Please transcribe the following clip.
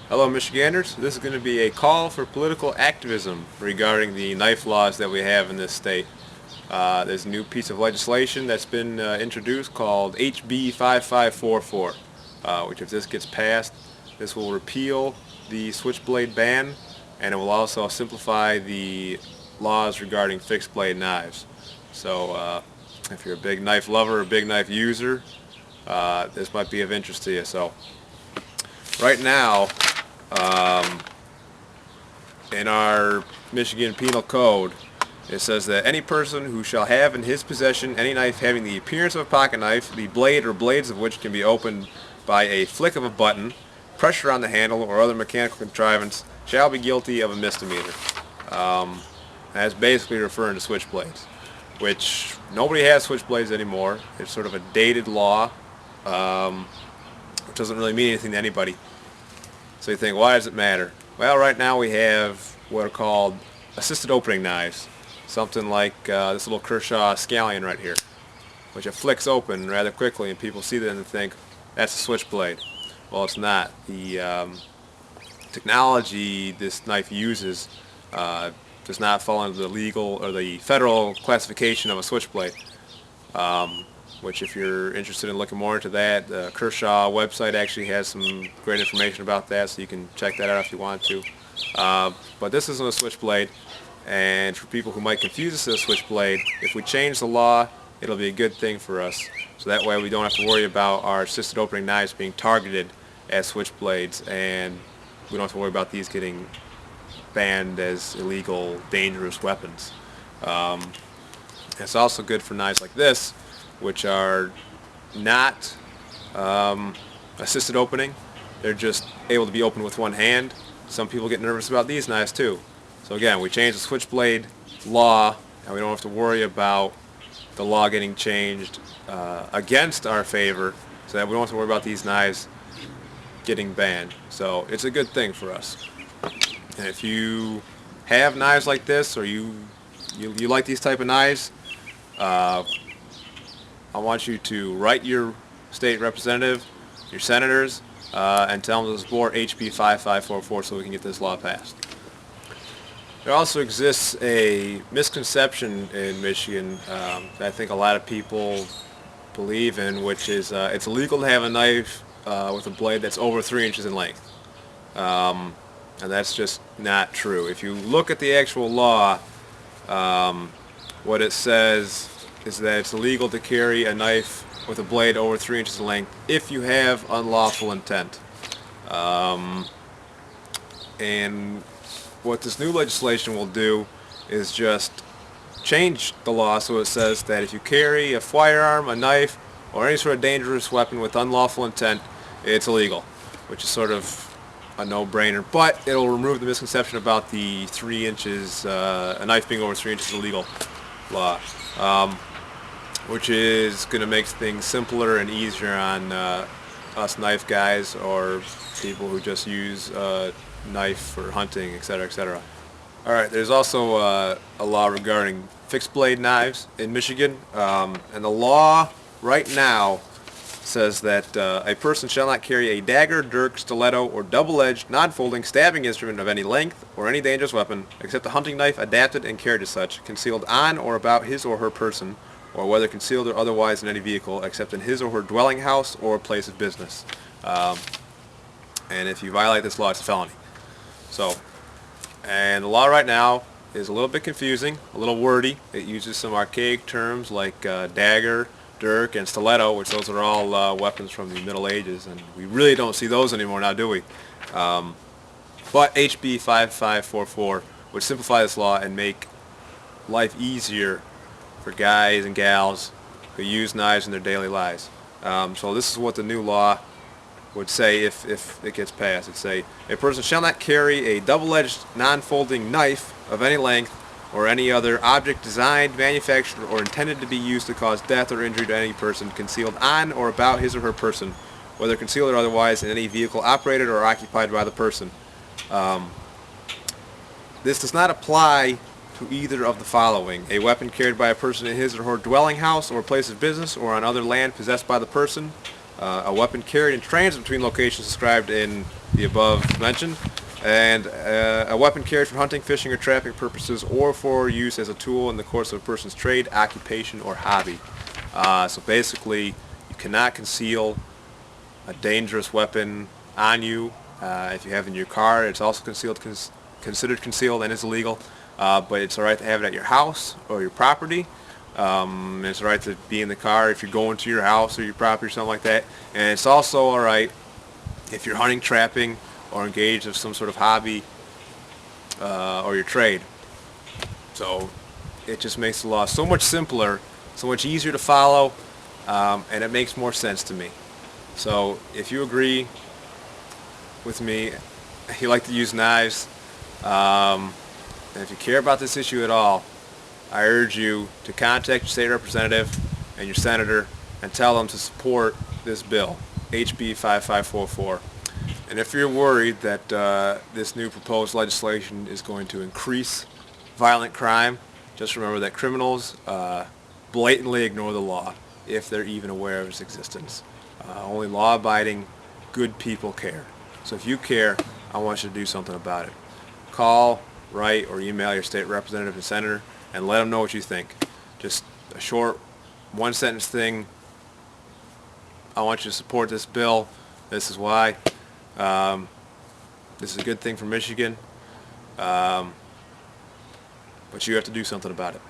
Hello Michiganders, this is going to be a call for political activism regarding the knife laws that we have in this state. There's a new piece of legislation that's been introduced called HB 5544, which if this gets passed, this will repeal the switchblade ban, and it will also simplify the laws regarding fixed blade knives. So if you're a big knife lover or a big knife user, this might be of interest to you. So right now, in our Michigan Penal Code, it says that any person who shall have in his possession any knife having the appearance of a pocket knife, the blade or blades of which can be opened by a flick of a button, pressure on the handle, or other mechanical contrivance, shall be guilty of a misdemeanor. That's basically referring to switchblades, which nobody has switchblades anymore. It's sort of a dated law, which doesn't really mean anything to anybody. So you think, why does it matter? Well, right now we have what are called assisted opening knives. Something like this little Kershaw scallion right here, which it flicks open rather quickly, and people see that and think, that's a switchblade. Well, it's not. The technology this knife uses does not fall under the legal or the federal classification of a switchblade. Which if you're interested in looking more into that, the Kershaw website actually has some great information about that, so you can check that out if you want to. But this isn't a switchblade, and for people who might confuse this as a switchblade, if we change the law, it'll be a good thing for us. So that way we don't have to worry about our assisted opening knives being targeted as switchblades, and we don't have to worry about these getting banned as illegal, dangerous weapons. It's also good for knives like this, which are not assisted opening. They're just able to be opened with one hand. Some people get nervous about these knives too. So again, we changed the switchblade law, and we don't have to worry about the law getting changed against our favor, so that we don't have to worry about these knives getting banned. So it's a good thing for us. And if you have knives like this, or you like these type of knives, I want you to write your state representative, your senators, and tell them to support HB 5544 so we can get this law passed. There also exists a misconception in Michigan that I think a lot of people believe in, which is it's illegal to have a knife with a blade that's over 3 inches in length. And that's just not true. If you look at the actual law, what it says is that it's illegal to carry a knife with a blade over 3 inches in length if you have unlawful intent. And what this new legislation will do is just change the law so it says that if you carry a firearm, a knife, or any sort of dangerous weapon with unlawful intent, it's illegal, which is sort of a no-brainer, but it'll remove the misconception about the 3 inches, a knife being over 3 inches illegal law. Which is going to make things simpler and easier on us knife guys or people who just use a knife for hunting, etc., etc. Alright, there's also a law regarding fixed blade knives in Michigan, and the law right now says that a person shall not carry a dagger, dirk, stiletto, or double-edged, non-folding stabbing instrument of any length or any dangerous weapon except a hunting knife adapted and carried as such, concealed on or about his or her person, or whether concealed or otherwise in any vehicle, except in his or her dwelling house or place of business. And if you violate this law, it's a felony. So, and the law right now is a little bit confusing, a little wordy. It uses some archaic terms like dagger, dirk, and stiletto, which those are all weapons from the Middle Ages, and we really don't see those anymore now, do we? But HB 5544 would simplify this law and make life easier for guys and gals who use knives in their daily lives. So this is what the new law would say if it gets passed. It'd say, a person shall not carry a double-edged, non-folding knife of any length or any other object designed, manufactured, or intended to be used to cause death or injury to any person, concealed on or about his or her person, whether concealed or otherwise in any vehicle operated or occupied by the person. This does not apply to either of the following: a weapon carried by a person in his or her dwelling house or place of business or on other land possessed by the person, a weapon carried in transit between locations described in the above mentioned, and a weapon carried for hunting, fishing, or trapping purposes, or for use as a tool in the course of a person's trade, occupation, or hobby. So basically, you cannot conceal a dangerous weapon on you. If you have it in your car, it's also considered concealed and is illegal. But it's all right to have it at your house or your property. It's all right to be in the car if you're going to your house or your property or something like that. And it's also all right if you're hunting, trapping, or engaged in some sort of hobby or your trade. So it just makes the law so much simpler, so much easier to follow, and it makes more sense to me. So if you agree with me, you like to use knives, and if you care about this issue at all, I urge you to contact your state representative and your senator and tell them to support this bill, HB 5544. And if you're worried that this new proposed legislation is going to increase violent crime, just remember that criminals blatantly ignore the law if they're even aware of its existence. Only law-abiding, good people care. So if you care, I want you to do something about it. Call, write, or email your state representative and senator and let them know what you think. Just a short, one-sentence thing. I want you to support this bill. This is why. This is a good thing for Michigan. But you have to do something about it.